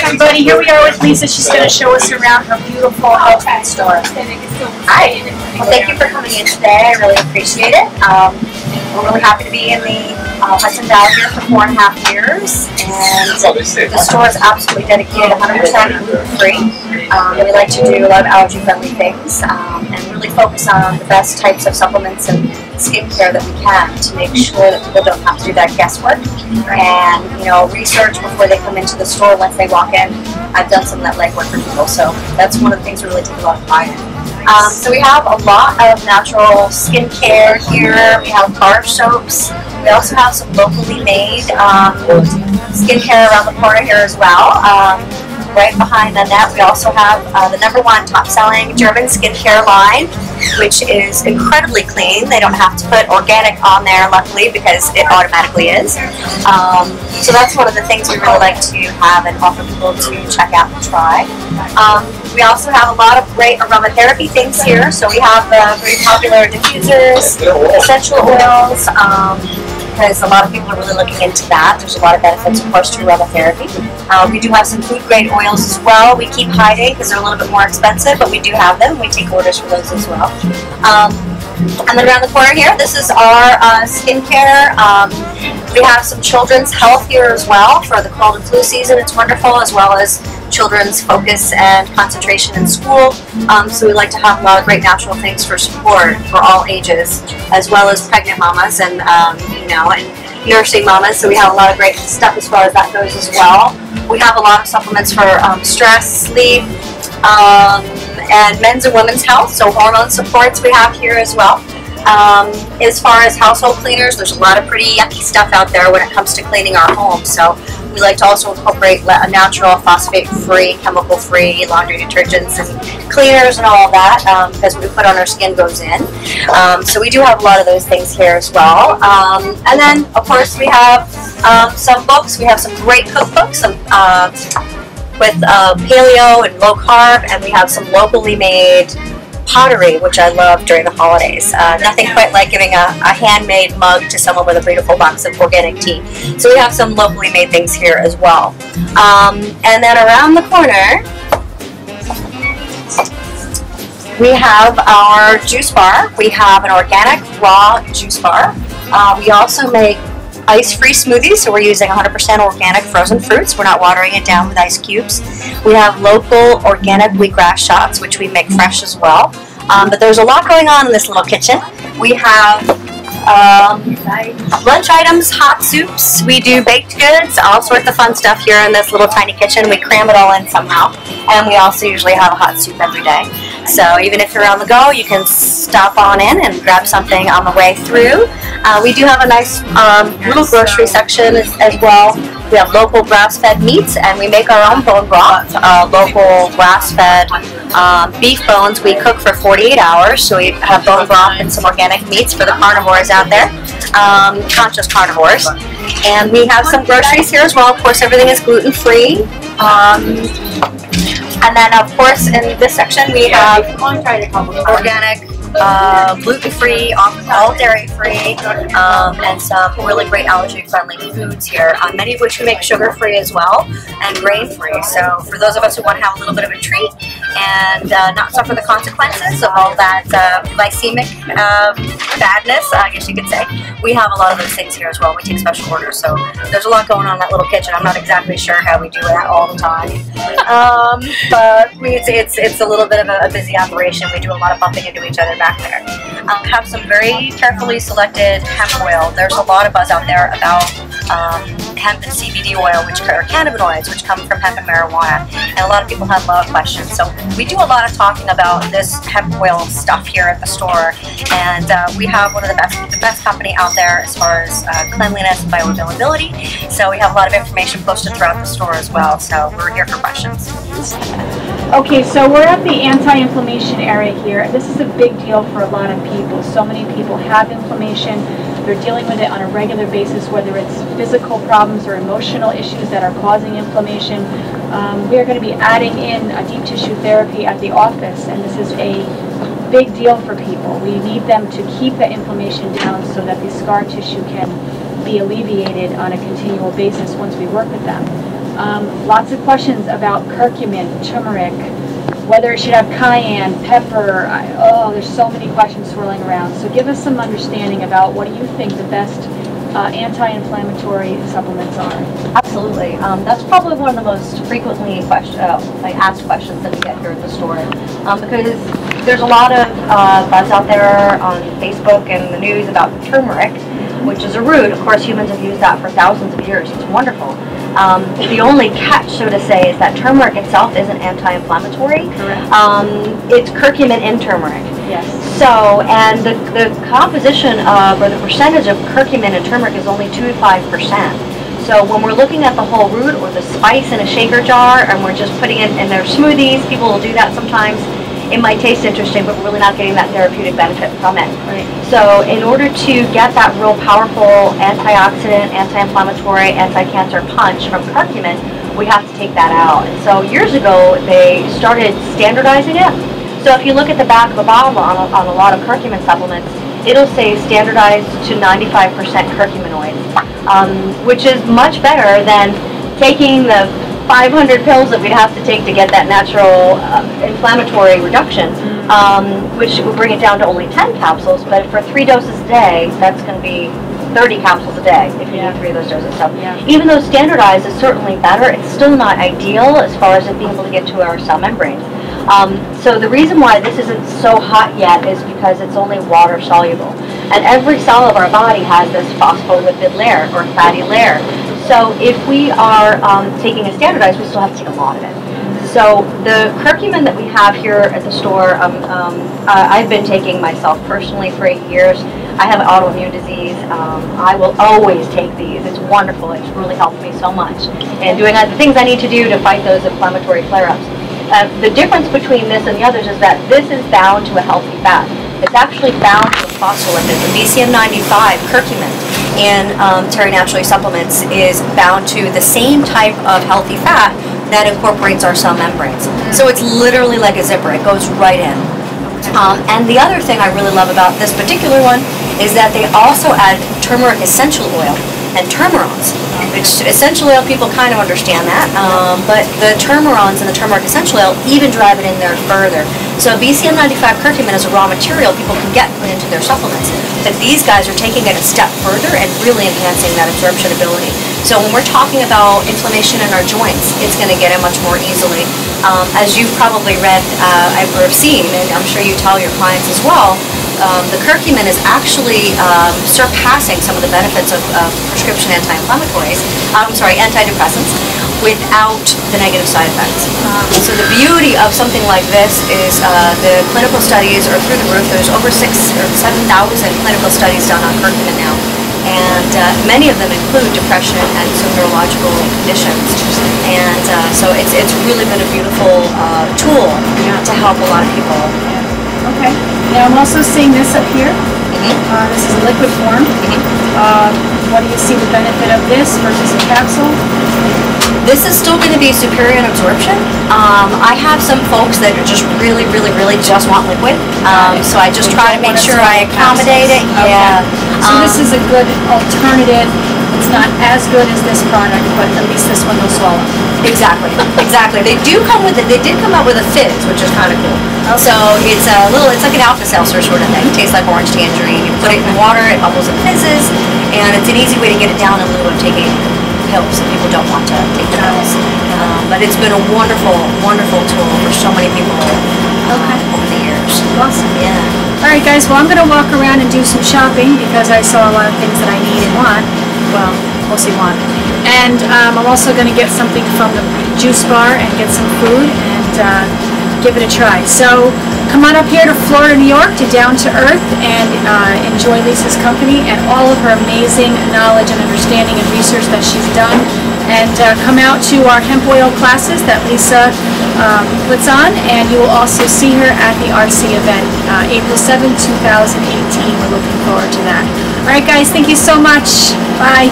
everybody, here we are with Lisa. She's going to show us around her beautiful health food store. Hi. Well, thank you for coming in today. I really appreciate it. We're really happy to be in the Hudson Valley here for 4.5 years, and the store is absolutely dedicated 100% gluten-free. We like to do a lot of allergy-friendly things and really focus on the best types of supplements and skincare that we can to make sure that people don't have to do that guesswork and research before they come into the store. Once they walk in, I've done some of that legwork for people, so that's one of the things we really take a lot of pride in. So we have a lot of natural skincare here. We have bar soaps. We also have some locally made skincare around the corner here as well. Right behind Annette, we also have the #1 top-selling German skincare line, which is incredibly clean. They don't have to put organic on there, luckily, because it automatically is. So that's one of the things we really like to have and offer people to check out and try. We also have a lot of great aromatherapy things here. So we have the very popular diffusers, essential oils, because a lot of people are really looking into that. There's a lot of benefits, of course, to aromatherapy. We do have some food-grade oils as well. We keep hiding because they're a little bit more expensive, but we do have them. We take orders for those as well. And then around the corner here, this is our skincare. We have some children's health here as well for the cold and flu season. It's wonderful, as well as children's focus and concentration in school. So we like to have a lot of great natural things for support for all ages, as well as pregnant mamas and and nursing mamas. So we have a lot of great stuff as far as that goes as well. We have a lot of supplements for stress, sleep, and men's and women's health. So hormone supports we have here as well. As far as household cleaners, there's a lot of pretty yucky stuff out there when it comes to cleaning our home. So we like to also incorporate natural, phosphate-free, chemical-free laundry detergents and cleaners and all of that, because what we put on our skin goes in. So we do have a lot of those things here as well. And then, of course, we have some books. We have some great cookbooks with paleo and low carb, and we have some locally made pottery, which I love during the holidays. Nothing quite like giving a handmade mug to someone with a beautiful box of organic tea. So we have some locally made things here as well. And then around the corner, we have our juice bar. We have an organic raw juice bar. We also make ice-free smoothies, so we're using 100% organic frozen fruits. We're not watering it down with ice cubes. We have local organic wheatgrass shots, which we make fresh as well. But there's a lot going on in this little kitchen. We have lunch items, hot soups. We do baked goods, all sorts of fun stuff here in this little tiny kitchen. We cram it all in somehow. And we also usually have a hot soup every day. So even if you're on the go, you can stop on in and grab something on the way through. We do have a nice little grocery section as well. We have local grass-fed meats, and we make our own bone broth. Local grass-fed beef bones we cook for 48 hours, so we have bone broth and some organic meats for the carnivores out there, conscious carnivores. And we have some groceries here as well. Of course, everything is gluten-free. And then, of course, in this section we have organic, gluten-free, all dairy-free, and some really great allergy-friendly foods here, many of which we make sugar-free as well, and grain-free. So for those of us who want to have a little bit of a treat and not suffer the consequences of all that glycemic badness, I guess you could say, we have a lot of those things here as well. We take special orders, so there's a lot going on in that little kitchen. I'm not exactly sure how we do that all the time, but it's a little bit of a busy operation. We do a lot of bumping into each other back there. Have some very carefully selected hemp oil. There's a lot of buzz out there about hemp and CBD oil, which are cannabinoids, which come from hemp and marijuana, and a lot of people have a lot of questions. So we do a lot of talking about this hemp oil stuff here at the store, and we have one of the best company out there as far as cleanliness and bioavailability. So we have a lot of information posted throughout the store as well. So we're here for questions. Okay, so we're at the anti-inflammation area here. This is a big deal for a lot of people. So many people have inflammation. They're dealing with it on a regular basis, whether it's physical problems or emotional issues that are causing inflammation. We are going to be adding in a deep tissue therapy at the office, and this is a big deal for people. We need them to keep the inflammation down so that the scar tissue can be alleviated on a continual basis once we work with them. Lots of questions about curcumin, turmeric, whether it should have cayenne, pepper. There's so many questions swirling around. So give us some understanding about what do you think the best anti-inflammatory supplements are. Absolutely. That's probably one of the most frequently asked questions that we get here at the store, because there's a lot of buzz out there on Facebook and the news about turmeric, which is a root. Of course, humans have used that for thousands of years. It's wonderful. The only catch, so to say, is that turmeric itself isn't anti-inflammatory. Correct. It's curcumin in turmeric. Yes. So, and the composition of, or the percentage of curcumin in turmeric is only 2 to 5%. So when we're looking at the whole root or the spice in a shaker jar and we're just putting it in their smoothies, people will do that sometimes. It might taste interesting, but we're really not getting that therapeutic benefit from it. Right. So in order to get that real powerful antioxidant, anti-inflammatory, anti-cancer punch from curcumin, we have to take that out. And so years ago, they started standardizing it. So if you look at the back of a bottle on a lot of curcumin supplements, it'll say standardized to 95% curcuminoids, which is much better than taking the 500 pills that we'd have to take to get that natural inflammatory reduction, which would bring it down to only 10 capsules, but for 3 doses a day, that's going to be 30 capsules a day if you need 3 of those doses. So even though standardized is certainly better, it's still not ideal as far as it being able to get to our cell membranes. So the reason why this isn't so hot yet is because it's only water soluble. And every cell of our body has this phospholipid layer or fatty layer. So if we are taking a standardized, we still have to take a lot of it. So the curcumin that we have here at the store, I've been taking myself personally for 8 years. I have an autoimmune disease. I will always take these. It's wonderful. It's really helped me so much. And doing the things I need to do to fight those inflammatory flare-ups. The difference between this and the others is that this is bound to a healthy fat. It's actually bound to a phospholipid. The BCM95 curcumin in Terra Naturally supplements is bound to the same type of healthy fat that incorporates our cell membranes. So it's literally like a zipper. It goes right in. And the other thing I really love about this particular one is that they also add turmeric essential oil and turmerons, which essential oil, people kind of understand that, but the turmerons and the turmeric essential oil even drive it in there further. So BCM95 curcumin is a raw material people can get put into their supplements, but these guys are taking it a step further and really enhancing that absorption ability. So when we're talking about inflammation in our joints, it's going to get in much more easily. As you've probably read or seen, and I'm sure you tell your clients as well, the curcumin is actually surpassing some of the benefits of prescription anti-inflammatories, antidepressants, without the negative side effects. So the beauty of something like this is the clinical studies are through the roof. There's over 6,000 or 7,000 clinical studies done on curcumin now, and many of them include depression and some neurological conditions. And so it's really been a beautiful tool to help a lot of people. Okay. Now I'm also seeing this up here. This is a liquid form. What do you see the benefit of this versus a capsule? This is still going to be superior in absorption. I have some folks that are just really just want liquid. So I just try to make sure I accommodate it. Yeah. So this is a good alternative. It's not as good as this product, but at least this one will swallow. Exactly. They do come with it. They did come out with a fizz, which is kind of cool. Okay. So it's it's like an Alka-Seltzer sort of thing. It tastes like orange tangerine. You put it in water, it bubbles and fizzes, and it's an easy way to get it down in lieu of taking pills if people don't want to take the pills. But it's been a wonderful tool for so many people over the years. Awesome. Yeah. All right, guys. Well, I'm going to walk around and do some shopping because I saw a lot of things that I need and want. Well, mostly want. And I'm also going to get something from the juice bar and get some food and give it a try. So come on up here to Florida, New York, to Down to Earth, and enjoy Lisa's company and all of her amazing knowledge and understanding and research that she's done. And come out to our hemp oil classes that Lisa puts on, and you will also see her at the RC event, April 7, 2018. We're looking forward to that. All right, guys, thank you so much. Bye.